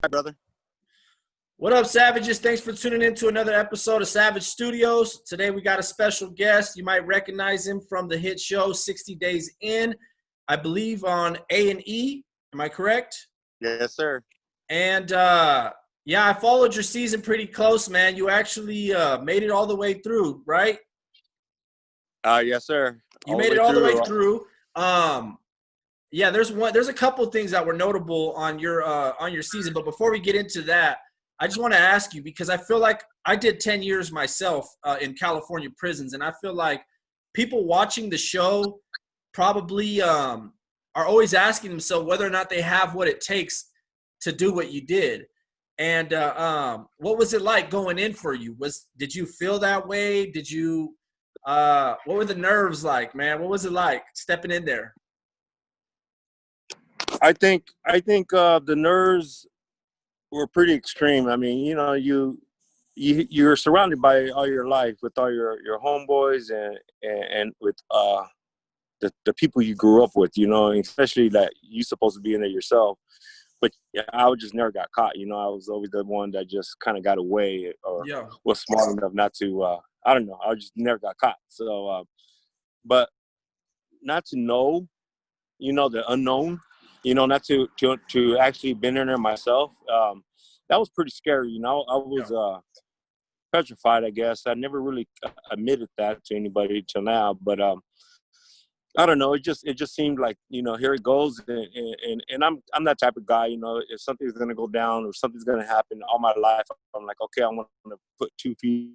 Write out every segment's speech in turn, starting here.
Hi, brother. What up, Savages? Thanks for tuning in to another episode of Savage Studios. Today we got a special guest. You might recognize him from the hit show 60 Days In, I believe on A&E. Am I correct? Yes, sir. And yeah, I followed your season pretty close, man. You actually made it all the way through, right? Yes, sir. You All the made it way all the way through. through. Yeah, there's a couple things that were notable on your season, but before we get into that, I just want to ask you because I feel like I did 10 years myself in California prisons, and I feel like people watching the show probably are always asking themselves whether or not they have what it takes to do what you did. And what was it like going in for you? Did you feel that way? Did you what were the nerves like, man? What was it like stepping in there? I think the nerves were pretty extreme. I mean, you're surrounded by all your life with all your homeboys and with the people you grew up with. Especially that you supposed to be in there yourself. But yeah, I just never got caught. I was always the one that just kind of got away or Yeah. was smart enough not to. I don't know. I just never got caught. So, but not to know, the unknown, not to actually been in there myself. That was pretty scary. I was Yeah. petrified, I guess. I never really admitted that to anybody till now, but I don't know. It just seemed like, here it goes, and I'm that type of guy. If something's gonna go down or something's gonna happen all my life, I'm like, okay, I want to put 2 feet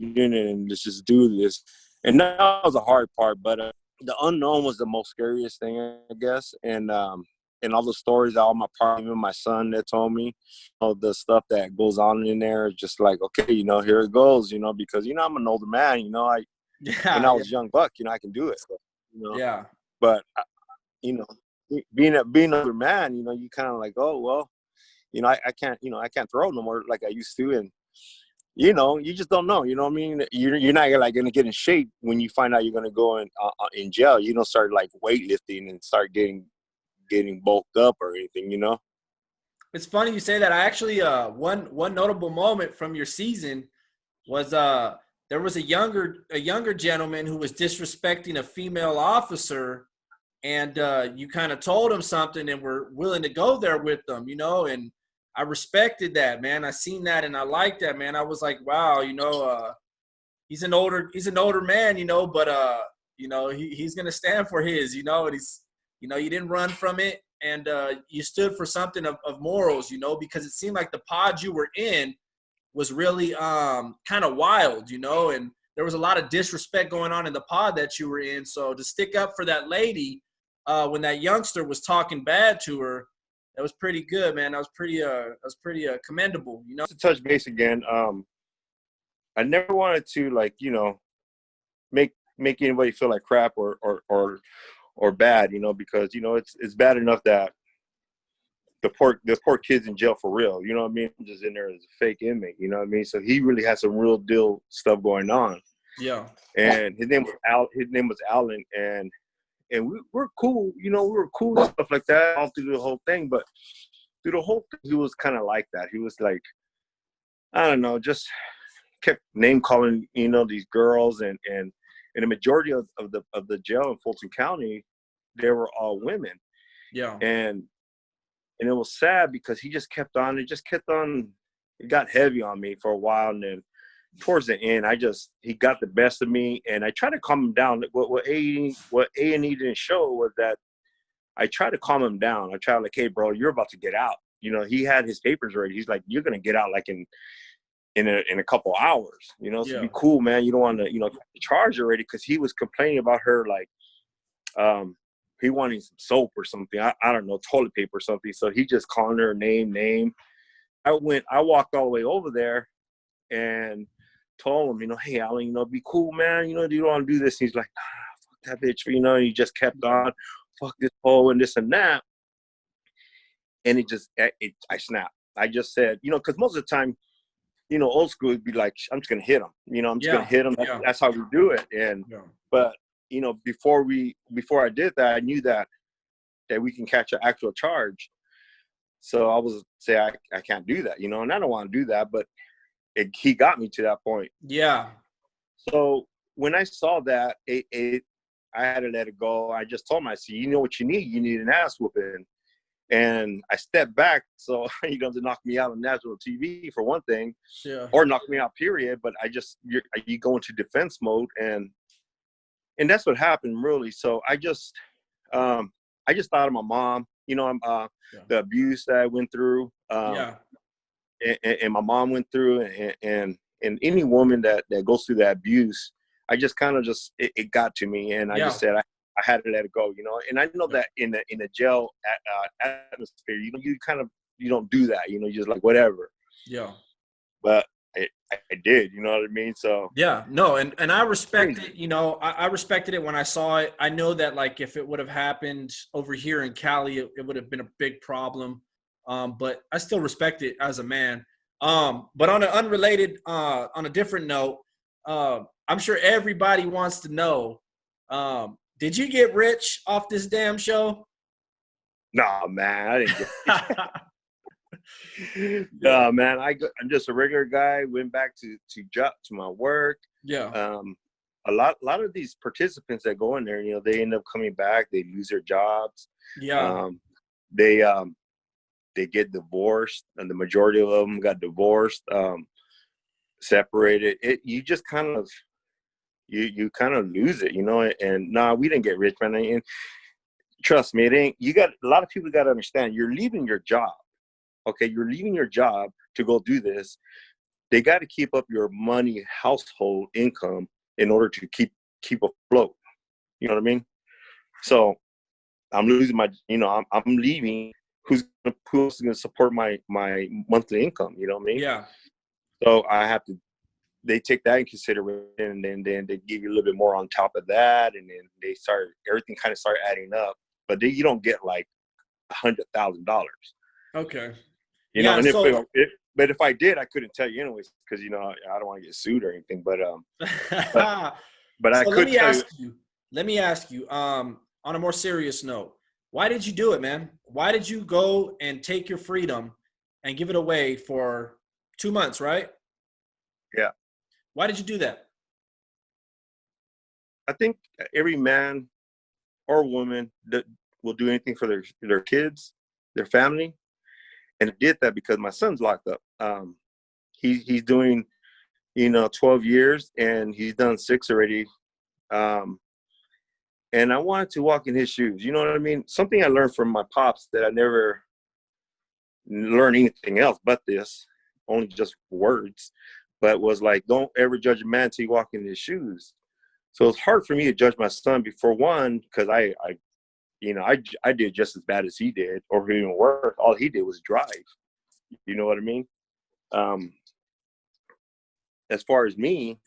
in it and let's just do this. And that was the hard part, but the unknown was the most scariest thing, I guess. And all the stories that all my partner, even my son, that told me, all the stuff that goes on in there, just like, okay, here it goes, because I'm an older man, when I Yeah. was young buck, I can do it, you know. Yeah. But you know, being an older man, you kind of like, oh well, I can't throw no more like I used to, and you just don't know. You know what I mean? You're not like gonna get in shape when you find out you're gonna go in jail. You don't start like weightlifting and start getting bulked up or anything. It's funny you say that. I actually one notable moment from your season was there was a younger gentleman who was disrespecting a female officer, and you kind of told him something and were willing to go there with them, and I respected that, man. I seen that and I liked that, man. I was like, wow, he's an older man, but he's gonna stand for his, and you didn't run from it, and you stood for something of morals, because it seemed like the pod you were in was really kind of wild, and there was a lot of disrespect going on in the pod that you were in. So to stick up for that lady when that youngster was talking bad to her, that was pretty good, man. That was pretty commendable. To touch base again, I never wanted to like make anybody feel like crap or bad, because it's bad enough that the poor kid's in jail for real. You know what I mean? I'm just in there as a fake inmate. You know what I mean? So he really has some real deal stuff going on. Yeah. And his name was Alan, and we were cool. We were cool and stuff like that all through the whole thing. But through the whole thing, he was kind of like that. He was like, I don't know, just kept name calling, these girls, and the majority of the jail in Fulton County, they were all women, Yeah. and it was sad because he just kept on. It got heavy on me for a while, and then towards the end, he got the best of me, and I tried to calm him down. What A&E didn't show was that I tried to calm him down. I tried like, hey, bro, you're about to get out. He had his papers ready. He's like, you're gonna get out like in a couple hours. So Yeah. be cool, man. You don't want to charge already, because he was complaining about her like he wanted some soap or something. I don't know, toilet paper or something. So he just calling her name. I walked all the way over there and told him, hey, Alan, be cool, man. You don't want to do this. And he's like, fuck that bitch. He just kept on, fuck this hoe and this and that. And I snapped. I just said, because most of the time, old school would be like, I'm just gonna hit him. I'm just gonna Yeah. hit him. Yeah. That's how we do it. Yeah. But before I did that, I knew that we can catch an actual charge. So I was say I can't do that, and I don't want to do that, but he got me to that point. Yeah. So when I saw that, I had to let it go. I just told him, I said, you know what you need? You need an ass whooping. And I stepped back so he doesn't knock me out on national TV for one thing, Yeah. or knock me out, period. But you go into defense mode, and that's what happened, really. So I just thought of my mom, the abuse that I went through, Yeah. and my mom went through, and any woman that goes through that abuse, I just kind of it got to me, and I just said I had to let it go, And I know that in the jail atmosphere, you don't do that, you just like whatever. Yeah. But I did, you know what I mean? So yeah, no, and I respect it. I respected it when I saw it. I know that like if it would have happened over here in Cali, it would have been a big problem. But I still respect it as a man. But on an unrelated, on a different note, I'm sure everybody wants to know, did you get rich off this damn show? No, man, I didn't get Yeah. No, man, I'm just a regular guy. Went back to my work. Yeah. A lot of these participants that go in there, they end up coming back. They lose their jobs. Yeah. They get divorced, and the majority of them got divorced, separated. You just kind of you kind of lose it, And nah, we didn't get rich, man. And trust me, it ain't. A lot of people got to understand. You're leaving your job. Okay, you're leaving your job to go do this. They got to keep up your money, household income in order to keep afloat. You know what I mean? So I'm losing my, I'm leaving. Who's going to support my monthly income? You know what I mean? Yeah. So they take that in consideration, and then they give you a little bit more on top of that, and then everything kind of start adding up. But then you don't get like $100,000. Okay. And So but if I did, I couldn't tell you anyways, because I don't want to get sued or anything. But I so could tell you. let me ask you, on a more serious note, why did you do it, man? Why did you go and take your freedom and give it away for 2 months, right? Yeah, Why did you do that? I think every man or woman that will do anything for their kids, their family, and I did that because my son's locked up. He's doing 12 years, and he's done 6 already. And I wanted to walk in his shoes. You know what I mean? Something I learned from my pops that I never learned anything else but this, only just words, but was like, don't ever judge a man till you walk in his shoes. So it's hard for me to judge my son before one, because I did just as bad as he did, or even worse. All he did was drive. You know what I mean? As far as me,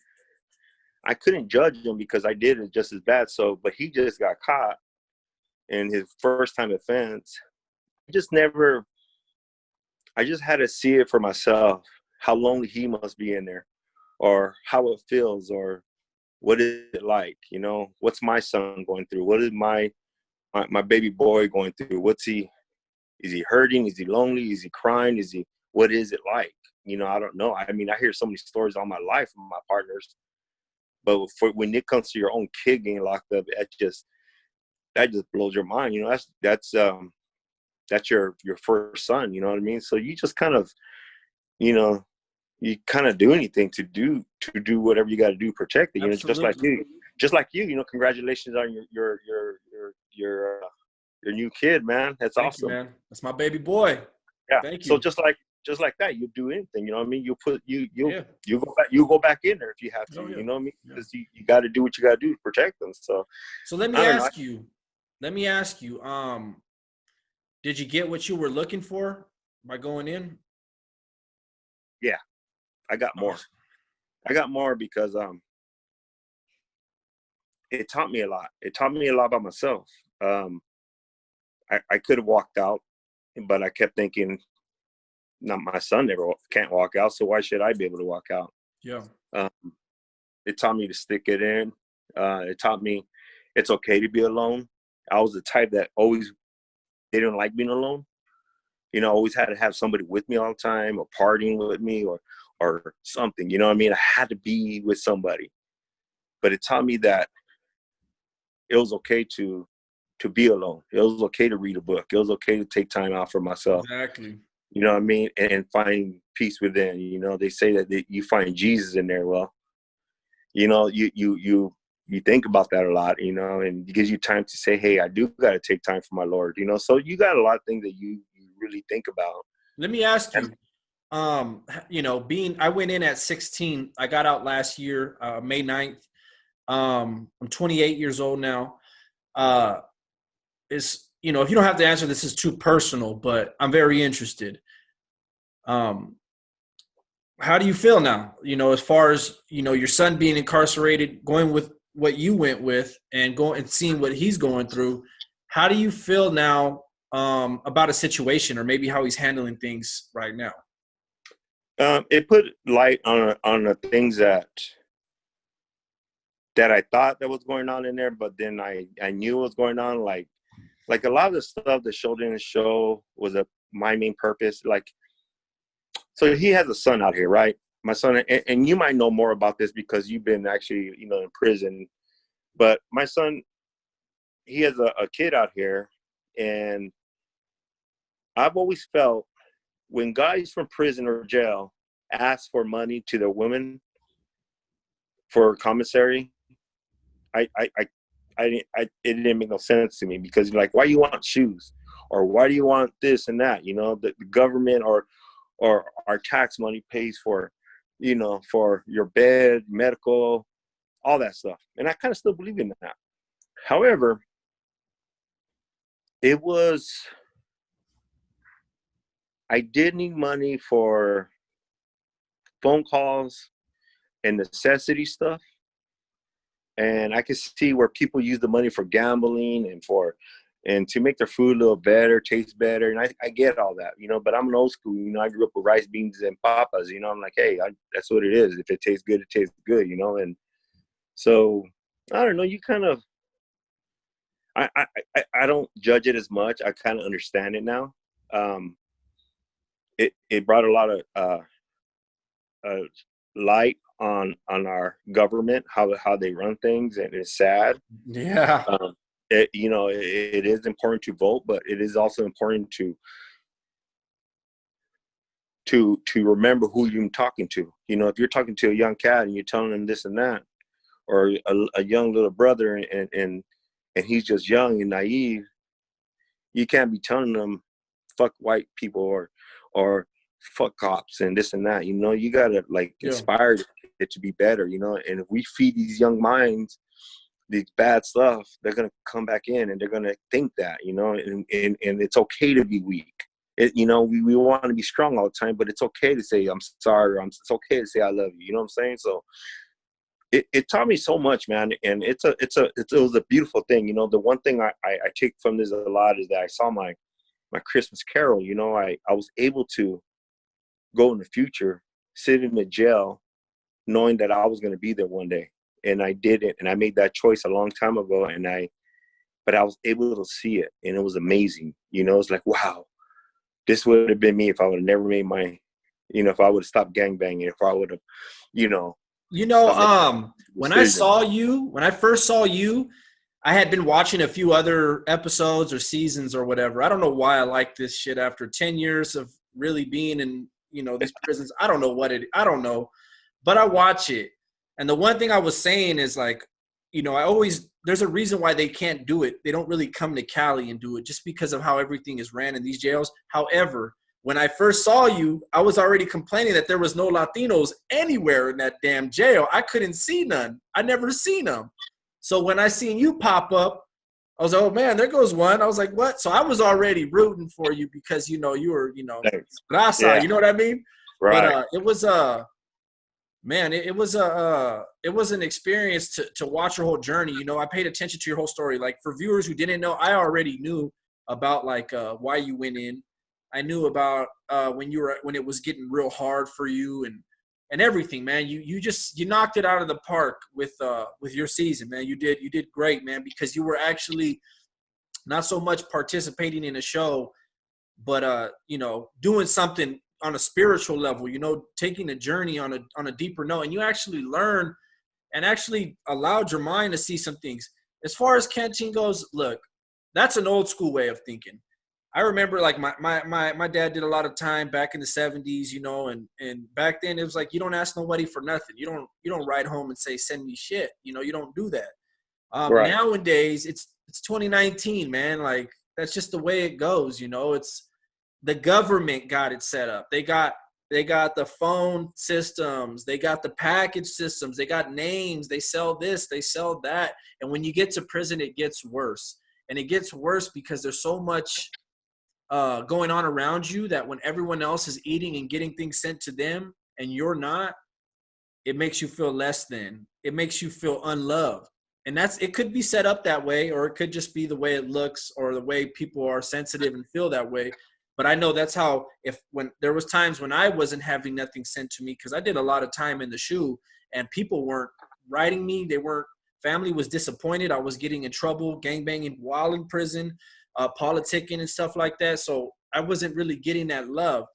I couldn't judge him because I did it just as bad. So, but he just got caught in his first time offense. I just had to see it for myself, how lonely he must be in there, or how it feels, or what is it like, what's my son going through? What is my baby boy going through? Is he hurting? Is he lonely? Is he crying? What is it like? I don't know. I mean, I hear so many stories all my life from my partners, but when it comes to your own kid getting locked up, that just blows your mind. That's your first son. You know what I mean? So you just kind of, you kind of do anything to do whatever you got to do, protect it. Absolutely. Just like you. Congratulations on your new kid, man. That's Thank awesome. you, man. That's my baby boy. Yeah. Thank you. So just like that, you do anything. You know what I mean? You go back in there if you have to. Oh, yeah. You know what I mean? Yeah. Because you got to do what you got to do to protect them. So let me ask you. Did you get what you were looking for by going in? Yeah, I got more. I got more because it taught me a lot. It taught me a lot about myself. I could have walked out, but I kept thinking, not my son can't walk out, so why should I be able to walk out? Yeah. It taught me to stick it in. It taught me it's okay to be alone. I was the type that always didn't like being alone. You know, I always had to have somebody with me all the time, or partying with me, or something. You know what I mean? I had to be with somebody. But it taught me that it was okay to be alone. It was okay to read a book. It was okay to take time out for myself. Exactly. You know what I mean? And find peace within. You know, they say that you find Jesus in there. Well, you know, you think about that a lot, you know, and it gives you time to say, hey, I do got to take time for my Lord, you know. So you got a lot of things that you really think about. Let me ask And, you, I went in at 16. I got out last year, May 9th. I'm 28 years old now. If you don't have to answer, this is too personal, but I'm very interested. Um, how do you feel now? As far as, your son being incarcerated, going with what you went with and going and seeing what he's going through. How do you feel now about a situation, or maybe how he's handling things right now? it put light on the things that I thought that was going on in there, but then I knew what was going on. Like a lot of the stuff that showed in the show was my main purpose. Like, so he has a son out here, right? My son, and you might know more about this because you've been actually, you know, in prison. But my son, he has a kid out here, and I've always felt when guys from prison or jail ask for money to their women for commissary, it didn't make no sense to me, because like, why you want shoes, or why do you want this and that? You know, the government or our tax money pays for, you know, for your bed, medical, all that stuff. And I kind of still believe in that. However, I did need money for phone calls and necessity stuff. And I could see where people use the money for gambling and to make their food a little better, taste better. And I get all that, you know, but I'm an old school, you know, I grew up with rice, beans, and papas, you know. I'm like, hey, that's what it is. If it tastes good, it tastes good, you know. And so, I don't know, you kind of, I don't judge it as much. I kind of understand it now. It brought a lot of uh, light on our government, how they run things, and it's sad. Yeah. It is important to vote, but it is also important to remember who you're talking to. You know, if you're talking to a young cat and you're telling them this and that, or a young little brother, and he's just young and naive, you can't be telling them fuck white people or fuck cops and this and that. You know, you gotta like inspire it to be better. You know, and if we feed these young minds these bad stuff, they're gonna come back in and they're gonna think that, you know, and it's okay to be weak. You know, we want to be strong all the time, but it's okay to say I'm sorry, or it's okay to say I love you. You know what I'm saying? So it taught me so much, man, and it was a beautiful thing. You know, the one thing I take from this a lot is that I saw my Christmas Carol. You know, I was able to go in the future, sit in the jail, knowing that I was going to be there one day. And I did it, and I made that choice a long time ago, but I was able to see it, and it was amazing. You know, it's like, wow, this would have been me if I would have never made if I would have stopped gangbanging, if I would have, you know. When I first saw you, I had been watching a few other episodes or seasons or whatever. I don't know why I like this shit after 10 years of really being in, these prisons. I don't know, but I watch it. And the one thing I was saying is like, there's a reason why they can't do it. They don't really come to Cali and do it just because of how everything is ran in these jails. However, when I first saw you, I was already complaining that there was no Latinos anywhere in that damn jail. I couldn't see none. I never seen them. So when I seen you pop up, I was like, oh man, there goes one. I was like, what? So I was already rooting for you because, you were, Raza, Yeah. you know what I mean? Right. But it was man, it was an experience to watch your whole journey. I paid attention to your whole story. Like for viewers who didn't know, I already knew about like why you went in. I knew about when it was getting real hard for you and everything, man. You knocked it out of the park with your season, man. You did great, man, because you were actually not so much participating in a show, but doing something on a spiritual level, taking a journey on a deeper note, and you actually learn and actually allowed your mind to see some things. As far as canteen goes, look, that's an old school way of thinking. I remember like my dad did a lot of time back in the 70s, and back then it was like you don't ask nobody for nothing. You don't write home and say send me shit. You don't do that. Right. Nowadays it's 2019, man. Like that's just the way it goes. It's the government got it set up. They got the phone systems, they got the package systems, they got names, they sell this, they sell that. And when you get to prison, it gets worse. And it gets worse because there's so much going on around you that when everyone else is eating and getting things sent to them and you're not, it makes you feel less than. It makes you feel unloved. And it could be set up that way, or it could just be the way it looks or the way people are sensitive and feel that way. But I know that's how, when there was times when I wasn't having nothing sent to me, because I did a lot of time in the shoe and people weren't writing me. Family was disappointed. I was getting in trouble, gangbanging while in prison, politicking and stuff like that. So I wasn't really getting that love.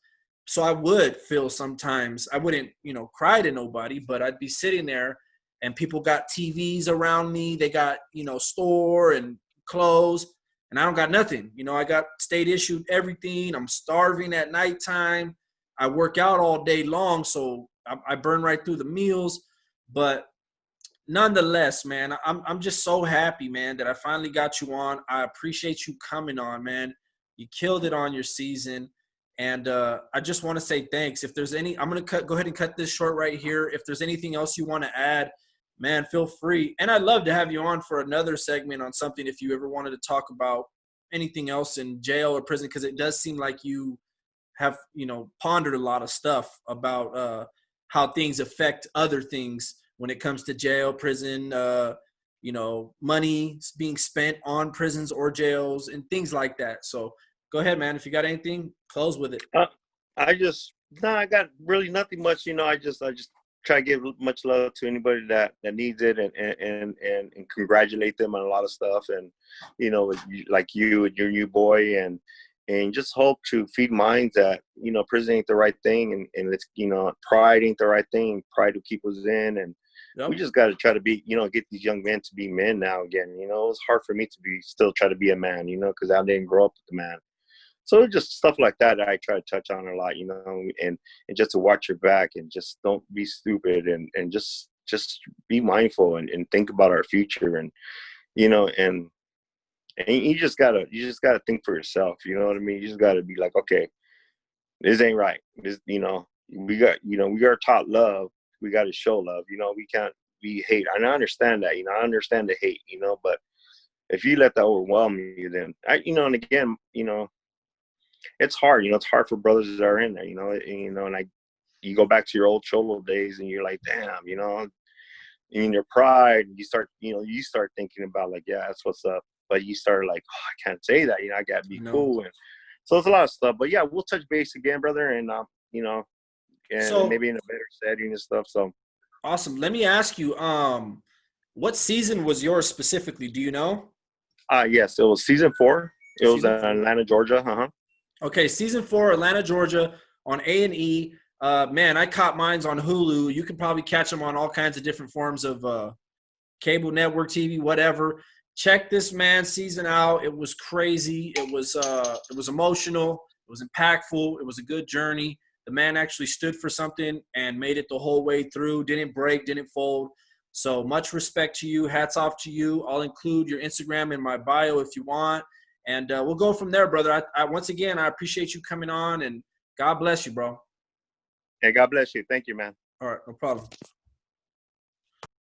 So I would feel sometimes, I wouldn't, cry to nobody, but I'd be sitting there and people got TVs around me. They got, store and clothes, and I don't got nothing. I got state issued everything. I'm starving at nighttime. I work out all day long, so I burn right through the meals. But nonetheless, man, I'm just so happy, man, that I finally got you on. I appreciate you coming on, man. You killed it on your season. And I just want to say thanks. If there's I'm going to go ahead and cut this short right here. If there's anything else you want to add, man, feel free. And I'd love to have you on for another segment on something if you ever wanted to talk about anything else in jail or prison, because it does seem like you have, pondered a lot of stuff about how things affect other things when it comes to jail, prison, money being spent on prisons or jails and things like that. So go ahead, man. If you got anything, close with it. I got really nothing much. I just try to give much love to anybody that needs it, and congratulate them on a lot of stuff. And like you and your new boy, and just hope to feed minds that prison ain't the right thing, and it's pride ain't the right thing. Pride will keep us in, and yep. We just got to try to be get these young men to be men now again. It's hard for me to still try to be a man, because I didn't grow up with the man. So just stuff like that I try to touch on a lot, and just to watch your back and just don't be stupid, and just be mindful and think about our future, and and you just gotta think for yourself. You know what I mean? You just gotta be like, okay, this ain't right. This, we are taught love. We got to show love. We can't be hate. And I understand that. I understand the hate. But if you let that overwhelm you, then and again, it's hard. It's hard for brothers that are in there. And you go back to your old cholo days, and you're like, damn, in your pride, you start thinking about like, yeah, that's what's up. But you start like, oh, I can't say that. I gotta be cool. And so it's a lot of stuff. But yeah, we'll touch base again, brother, and and so, maybe in a better setting and stuff. So awesome. Let me ask you, what season was yours specifically? Do you know? Yes, it was season 4. It was in Atlanta, Georgia. Okay, season 4, Atlanta, Georgia, on A&E. Man, I caught mines on Hulu. You can probably catch them on all kinds of different forms of cable network TV, whatever. Check this man's season out. It was crazy. It was emotional. It was impactful. It was a good journey. The man actually stood for something and made it the whole way through. Didn't break, didn't fold. So much respect to you. Hats off to you. I'll include your Instagram in my bio if you want. And we'll go from there, brother. Once again, I appreciate you coming on, and God bless you, bro. Hey, God bless you. Thank you, man. All right, no problem.